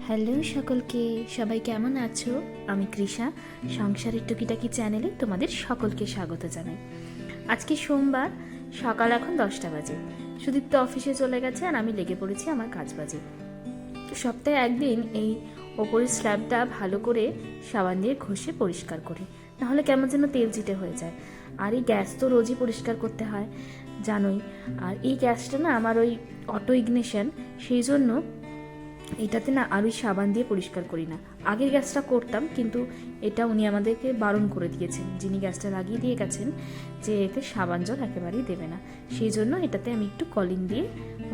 Hello সকলকে, সবাই কেমন আছো? আমি কৃষা সংসারের টুকিটাকি চ্যানেলে তোমাদের সকলকে স্বাগত জানাই। আজকে সোমবার, সকাল এখন 10টা বাজে। সুদীপ্ত অফিসে চলে গেছে আর আমি লেগে পড়েছি আমার কাজ বাজে। সপ্তাহে একদিন এই ওপরের স্ল্যাবটা ভালো করে সাবান দিয়ে ঘষে পরিষ্কার করি, নাহলে কেমন যেন তেল চিটে হয়ে যায়। আর এই গ্যাস তো রোজই পরিষ্কার করতে হয়, জানোই। আর এই গ্যাসটা না আমার ওই অটো ইগনিশন, সেই জন্য এটাতে না আর ওই সাবান দিয়ে পরিষ্কার করি না। আগের গ্যাসটা করতাম, কিন্তু এটা উনি আমাদেরকে বারণ করে দিয়েছেন, যিনি গ্যাসটা লাগিয়ে দিয়ে গেছেন, যে এতে সাবান জল একেবারেই দেবে না। সেই জন্য এটাতে আমি একটু কলিং দিয়ে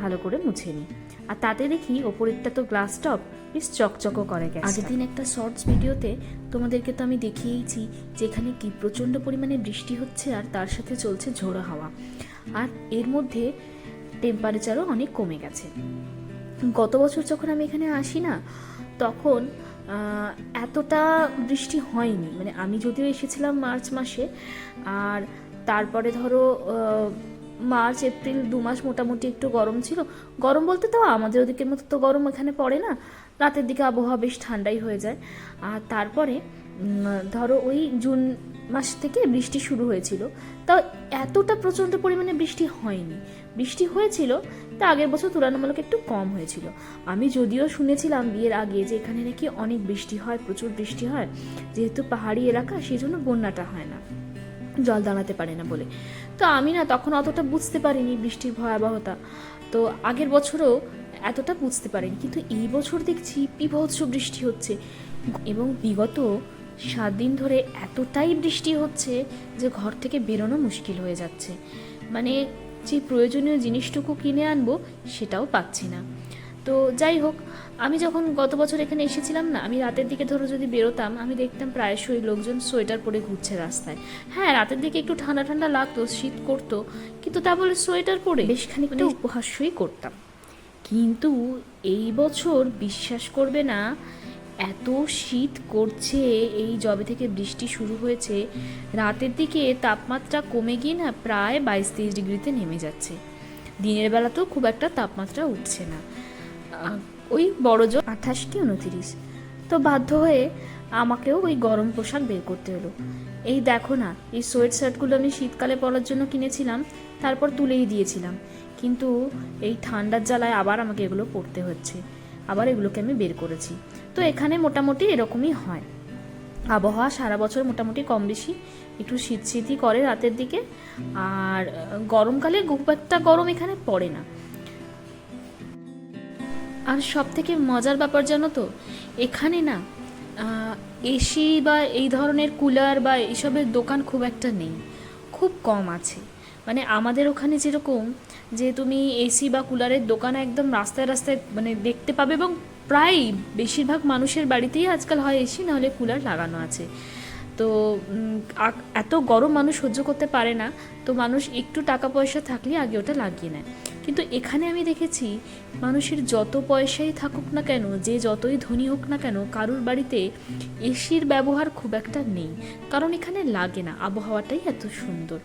ভালো করে মুছে নিই। আর তাতে দেখি ওপরেরটা তো গ্লাস টপ, বেশ চকচকও করে গ্যাস। আগের দিন একটা শর্টস ভিডিওতে তোমাদেরকে তো আমি দেখিয়েছি যে এখানে কি প্রচণ্ড পরিমাণে বৃষ্টি হচ্ছে আর তার সাথে চলছে ঝোড়ো হাওয়া। আর এর মধ্যে টেম্পারেচারও অনেক কমে গেছে। গত বছর যখন আমি এখানে আসি না, তখন এতটা বৃষ্টি হয়নি। মানে আমি যদিও এসেছিলাম মার্চ মাসে, আর তারপরে ধরো মার্চ এপ্রিল 2 মাস মোটামুটি একটু গরম ছিল। গরম বলতে তাও আমাদের ওদিকের মতো তো গরম এখানে পড়ে না, রাতের দিকে আবহাওয়া বেশ ঠান্ডাই হয়ে যায়। আর তারপরে ধরো ওই জুন মাস থেকে বৃষ্টি শুরু হয়েছিল, তাও এতটা প্রচণ্ড পরিমাণে বৃষ্টি হয়নি। বৃষ্টি হয়েছিল, তা আগের বছর তুলনামূলক একটু কম হয়েছিল। আমি যদিও শুনেছিলাম বিয়ের আগে যে এখানে নাকি অনেক বৃষ্টি হয়, প্রচুর বৃষ্টি হয়, যেহেতু পাহাড়ি এলাকা সেই জন্য বন্যাটা হয় না, জল দাঁড়াতে পারে না বলে। তো আমি না তখন অতটা বুঝতে পারিনি বৃষ্টির ভয়াবহতা, তো আগের বছরও এতটা বুঝতে পারিনি। কিন্তু এই বছর দেখছি বীভৎস বৃষ্টি হচ্ছে, এবং বিগত 7 দিন ধরে এতটাই বৃষ্টি হচ্ছে যে ঘর থেকে বেরোনো মুশকিল হয়ে যাচ্ছে। মানে যে প্রয়োজনীয় জিনিসটুকু কিনে আনবো সেটাও পাচ্ছি না। তো যাই হোক, আমি যখন গত বছর এখানে এসেছিলাম না, আমি রাতের দিকে ধরো যদি বেরোতাম, আমি দেখতাম প্রায়শই লোকজন সোয়েটার পরে ঘুরছে রাস্তায়। হ্যাঁ, রাতের দিকে একটু ঠান্ডা ঠান্ডা লাগতো, শীত করতো, কিন্তু তা বলে সোয়েটার পরে বেশ খানিকটা উপহাস্যই করতাম। কিন্তু এই বছর বিশ্বাস করবে না, এত শীত করছে। এই যবে থেকে বৃষ্টি শুরু হয়েছে, রাতের দিকে তাপমাত্রা কমে গিয়ে না প্রায় 22-23 ডিগ্রিতে নেমে যাচ্ছে। দিনের বেলাতেও খুব একটা তাপমাত্রা উঠছে না, ওই বড় জোর 28 কি 29। তো বাধ্য হয়ে আমাকেও ওই গরম পোশাক বের করতে হলো। এই দেখো না, এই সোয়েট শার্টগুলো আমি শীতকালে পরার জন্য কিনেছিলাম, তারপর তুলেই দিয়েছিলাম, কিন্তু এই ঠান্ডার জ্বালায় আবার আমাকে এগুলো পরতে হচ্ছে, আবার এগুলোকে আমি বের করেছি। তো এখানে মোটামুটি এরকমই হয়, আবহাওয়া সারা বছর মোটামুটি কম বেশি একটু শীত শীতই করে রাতের দিকে, আর গরমকালে খুব একটা গরম এখানে পড়ে না। আর সব থেকে মজার ব্যাপার জানো তো, এখানে না এসি বা এই ধরনের কুলার বা এইসবের দোকান খুব একটা নেই, খুব কম আছে। মানে আমাদের ওখানে যেরকম যে তুমি এসি বা কুলারের দোকান একদম রাস্তায় রাস্তায় মানে দেখতে পাবে, এবং প্রায় বেশিরভাগ মানুষের বাড়িতেই আজকাল হয় এসি, নাহলে কুলার লাগানো আছে। তো এত গরম মানুষ সহ্য করতে পারে না, তো মানুষ একটু টাকা পয়সা থাকলে আগে ওটা লাগিয়ে নেয়। কিন্তু এখানে আমি দেখেছি মানুষের যত পয়সাই থাকুক না কেন, যে যতই ধনী হোক না কেন, কারুর বাড়িতে এসির ব্যবহার খুব একটা নেই, কারণ এখানে লাগে না, আবহাওয়াটাই এত সুন্দর।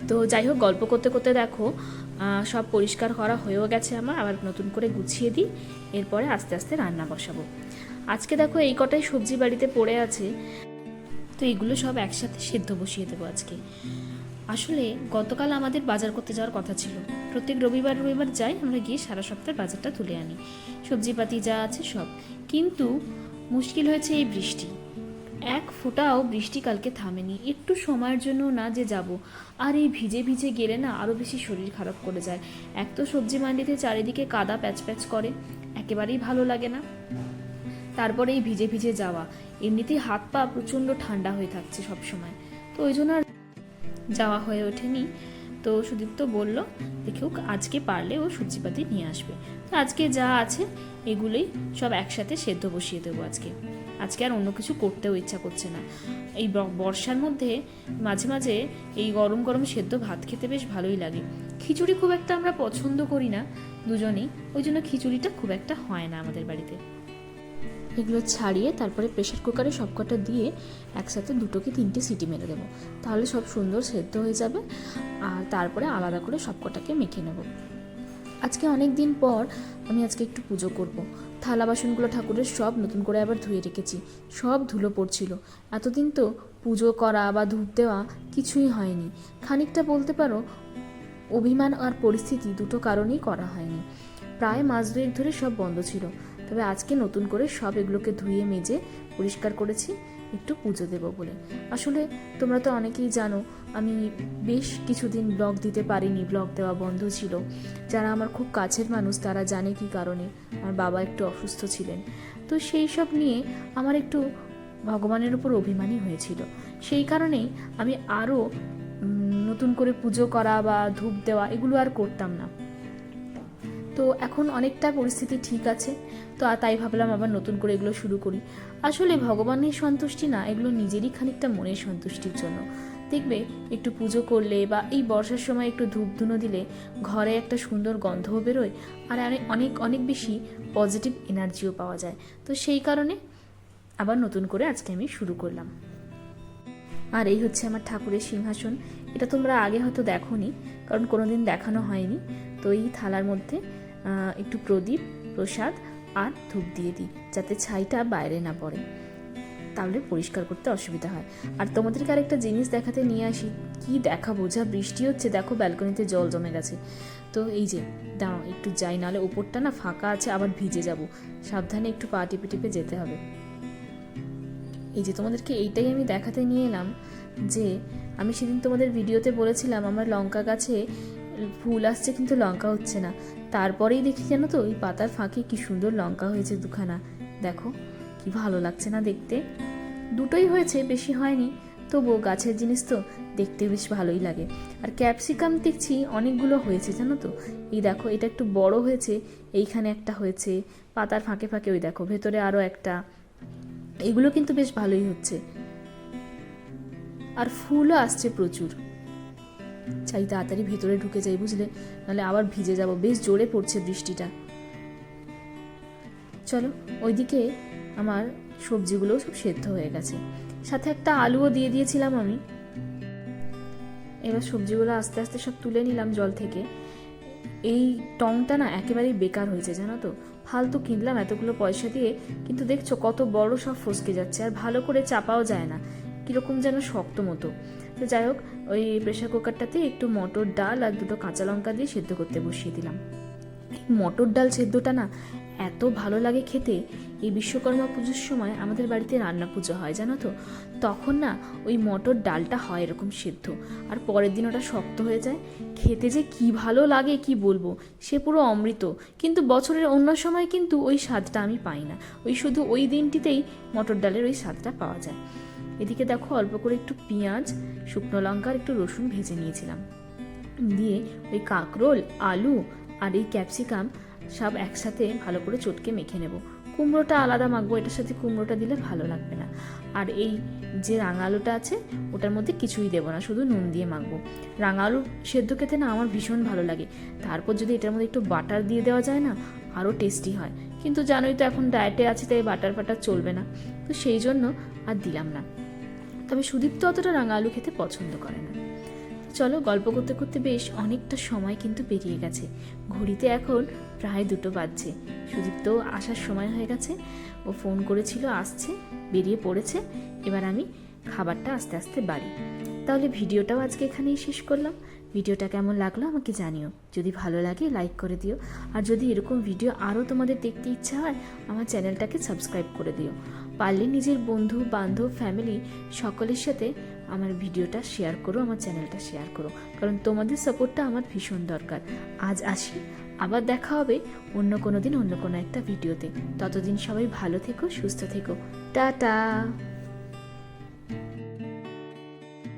তো যাই হোক, গল্প করতে করতে দেখো সব পরিষ্কার করা হয়েও গেছে আমার, আবার নতুন করে গুছিয়ে দিই, এরপরে আস্তে আস্তে রান্না বসাবো। আজকে দেখো এই কটাই সবজি বাড়িতে পড়ে আছে, তো এগুলো সব একসাথে সেদ্ধ বসিয়ে দেবো আজকে। আসলে গতকাল আমাদের বাজার করতে যাওয়ার কথা ছিল, প্রত্যেক রবিবার রবিবার যাই আমরা, গিয়ে সারা সপ্তাহের বাজারটা তুলে আনি, সবজিপাতি যা আছে সব। কিন্তু মুশকিল হয়েছে এই বৃষ্টি, এক ফোঁটাও বৃষ্টি কালকে থামেনি, একটু সময়ের জন্য না যে যাব। আর এই ভিজে ভিজে গেলে না আরও বেশি শরীর খারাপ করে যায়। এক তো সবজি মান্ডিতে চারিদিকে কাদা প্যাচ প্যাচ করে, একেবারেই ভালো লাগে না, তারপরে এই ভিজে ভিজে যাওয়া, এমনিতেই হাত পা প্রচণ্ড ঠান্ডা হয়ে থাকছে সব সময়, তো ওই জন্য আর যাওয়া হয়ে ওঠেনি। তো সুদীপ্ত বলল দেখুক আজকে পারলে ও সবজিপাতি নিয়ে আসবে, তো আজকে যা আছে এগুলোই সব একসাথে সেদ্ধ বসিয়ে দেবো আজকে। আজকে আর অন্য কিছু করতেও ইচ্ছা করছে না। এই বর্ষার মধ্যে মাঝে মাঝে এই গরম গরম সেদ্ধ ভাত খেতে বেশ ভালোই লাগে। খিচুড়ি খুব একটা আমরা পছন্দ করি না দুজনেই, ওই জন্য খিচুড়িটা খুব একটা হয় না আমাদের বাড়িতে। এগুলো ছাড়িয়ে তারপরে প্রেশার কুকারে সবকটা দিয়ে একসাথে 2 কি 3টে সিটি মেরে দেবো, তাহলে সব সুন্দর সেদ্ধ হয়ে যাবে। আর তারপরে আলাদা করে সবকটাকে মেখে নেব। আজকে অনেক দিন পর আমি আজকে একটু পুজো করব। থালা বাসনগুলো ঠাকুরের সব নতুন করে আবার ধুয়ে রেখেছি, সব ধুলো পড়ছিল। এতদিন তো পুজো করা বা ধূপ দেওয়া কিছুই হয়নি। খানিকটা বলতে পারো অভিমান আর পরিস্থিতি দুটো কারণেই করা হয়নি। প্রায় মাস দুয়েক ধরে সব বন্ধ ছিল। তবে আজকে নতুন করে সব এগুলোকে ধুয়ে মেজে পরিষ্কার করেছি একটু পুজো দেব বলে। আসলে তোমরা তো অনেকেই জানো আমি বেশ কিছুদিন ব্লগ দিতে পারিনি, ব্লগ দেওয়া বন্ধ ছিল। যারা আমার খুব কাছের মানুষ তারা জানে কি কারণে। আমার বাবা একটু অসুস্থ ছিলেন, তো সেই সব নিয়ে আমার একটু ভগবানের উপর অভিমানই হয়েছিল। সেই কারণেই আমি আরও নতুন করে পুজো করা বা ধূপ দেওয়া এগুলো আর করতাম না। তো এখন অনেকটা পরিস্থিতি ঠিক আছে, তো তাই ভাবলাম আবার নতুন করে এগুলো শুরু করি। আসলে ভগবানের সন্তুষ্টি না, এগুলো নিজেরই খানিকটা মনের সন্তুষ্টির জন্য। দেখবে একটু পুজো করলে বা এই বর্ষার সময় একটু ধূপ ধুনো দিলে ঘরে একটা সুন্দর গন্ধও বেরোয়, আর অনেক অনেক বেশি পজিটিভ এনার্জিও পাওয়া যায়। তো সেই কারণে আবার নতুন করে আজকে আমি শুরু করলাম। আর এই হচ্ছে আমার ঠাকুরের সিংহাসন। এটা তোমরা আগে হয়তো দেখোনি, কারণ কোনোদিন দেখানো হয়নি। তো এই থালার মধ্যে একটু প্রদীপ, প্রসাদ আর ধূপ দিয়ে দিই, যাতে ছাইটা বাইরে না পড়ে, তাহলে পরিষ্কার করতে অসুবিধা হয়। আর তোমাদেরকে আরেকটা জিনিস দেখাতে নিয়ে আসি। কি দেখা বোঝা বৃষ্টি হচ্ছে, দেখো ব্যালকনিতে জল জমে গেছে। তো এই যে দাঁড়াও একটু যাই, নাহলে ওপরটা না ফাঁকা আছে, আবার ভিজে যাব। সাবধানে একটু পা টিপে টিপে যেতে হবে। এই যে তোমাদেরকে এইটাই আমি দেখাতে নিয়ে এলাম যে আমি সেদিন তোমাদের ভিডিওতে বলেছিলাম আমার লঙ্কা গাছে ফুল আসছে কিন্তু লঙ্কা হচ্ছে না। তারপরেই দেখি জানো তো ওই পাতার ফাঁকে কি সুন্দর লঙ্কা হয়েছে দুখানা। দেখো কি ভালো লাগছে না দেখতে। দুটোই হয়েছে, বেশি হয়নি, তবুও গাছের জিনিস তো দেখতে বেশ ভালোই লাগে। আর ক্যাপসিকাম দেখছি অনেকগুলো হয়েছে জানো তো। এই দেখো এটা একটু বড় হয়েছে, এইখানে একটা হয়েছে, পাতার ফাঁকে ফাঁকে ওই দেখো ভেতরে আরও একটা। এগুলো কিন্তু বেশ ভালোই হচ্ছে, আর ফুলও আসছে প্রচুর। চাই তাড়াতাড়ি ভেতরে ঢুকে যাই বুঝলে, নাহলে আবার ভিজে যাব। বেশ জোরে পড়ছে বৃষ্টিটা। চলো, ওইদিকে আমার সবজিগুলো সব সেদ্ধ হয়ে গেছে, সাথে একটা আলুও দিয়ে দিয়েছিলাম আমি। এবার সবজিগুলো আস্তে আস্তে সব তুলে নিলাম জল থেকে। এই টংটা না একেবারেই বেকার হয়েছে জানো তো। ফালতু কিনলাম এতগুলো পয়সা দিয়ে, কিন্তু দেখছো কত বড় সব ফসকে যাচ্ছে, আর ভালো করে চাপাও যায় না, কীরকম যেন শক্ত মতো। তো যাই হোক, ওই প্রেশার কুকারটাতে একটু মটর ডাল আর দুটো কাঁচা লঙ্কা দিয়ে সেদ্ধ করতে বসিয়ে দিলাম। মটর ডাল সেদ্ধটা না এত ভালো লাগে খেতে। এই বিশ্বকর্মা পুজোর সময় আমাদের বাড়িতে রান্না পুজো হয় জানো তো, তখন না ওই মটর ডালটা হয় এরকম সেদ্ধ, আর পরের দিন ওটা শক্ত হয়ে যায়। খেতে যে কি ভালো লাগে কি বলবো, সে পুরো অমৃত। কিন্তু বছরের অন্য সময় কিন্তু ওই স্বাদটা আমি পাই না, ওই শুধু ওই দিনটিতেই মটর ডালের ওই স্বাদটা পাওয়া যায়। এদিকে দেখো অল্প করে একটু পেঁয়াজ, শুকনো লঙ্কা আর একটু রসুন ভেজে নিয়েছিলাম, দিয়ে ওই কাঁকরোল, আলু আর এই ক্যাপসিকাম সব একসাথে ভালো করে চটকে মেখে নেব। কুমড়োটা আলাদা মাখবো, এটার সাথে কুমড়োটা দিলে ভালো লাগবে না। আর এই যে রাঙা আলুটা আছে ওটার মধ্যে কিছুই দেবো না, শুধু নুন দিয়ে মাখবো। রাঙা আলু সেদ্ধ খেতে না আমার ভীষণ ভালো লাগে। তারপর যদি এটার মধ্যে একটু বাটার দিয়ে দেওয়া যায় না, আরও টেস্টি হয়। কিন্তু জানোই তো এখন ডায়েটে আছে, তাই বাটার ফাটার চলবে না, তো সেই জন্য আর দিলাম না। তবে সুদীপ্ত অতটা রাঙা আলু খেতে পছন্দ করে না। চলো, গল্প করতে করতে বেশ অনেকটা সময় কিন্তু পেরিয়ে গেছে। ঘড়িতে এখন প্রায় 2টো বাজছে। সুদীপ্ত আসার সময় হয়ে গেছে, ও ফোন করেছিল, আসছে, বেরিয়ে পড়েছে। এবার আমি খাবারটা আস্তে আস্তে বাড়ি। তাহলে ভিডিওটাও আজকে এখানেই শেষ করলাম। ভিডিওটা কেমন লাগলো আমাকে জানিও, যদি ভালো লাগে লাইক করে দিও, আর যদি এরকম ভিডিও আরও তোমাদের দেখতে ইচ্ছা হয় আমার চ্যানেলটাকে সাবস্ক্রাইব করে দিও। পারলে নিজের বন্ধু বান্ধব ফ্যামিলি সকলের সাথে আমার ভিডিওটা শেয়ার করো, আমার চ্যানেলটা শেয়ার করো, কারণ তোমাদের সাপোর্টটা আমার ভীষণ দরকার। আজ আসি, আবার দেখা হবে অন্য কোনো দিন অন্য কোনো একটা ভিডিওতে। ততদিন সবাই ভালো থেকো, সুস্থ থেকো। টাটা।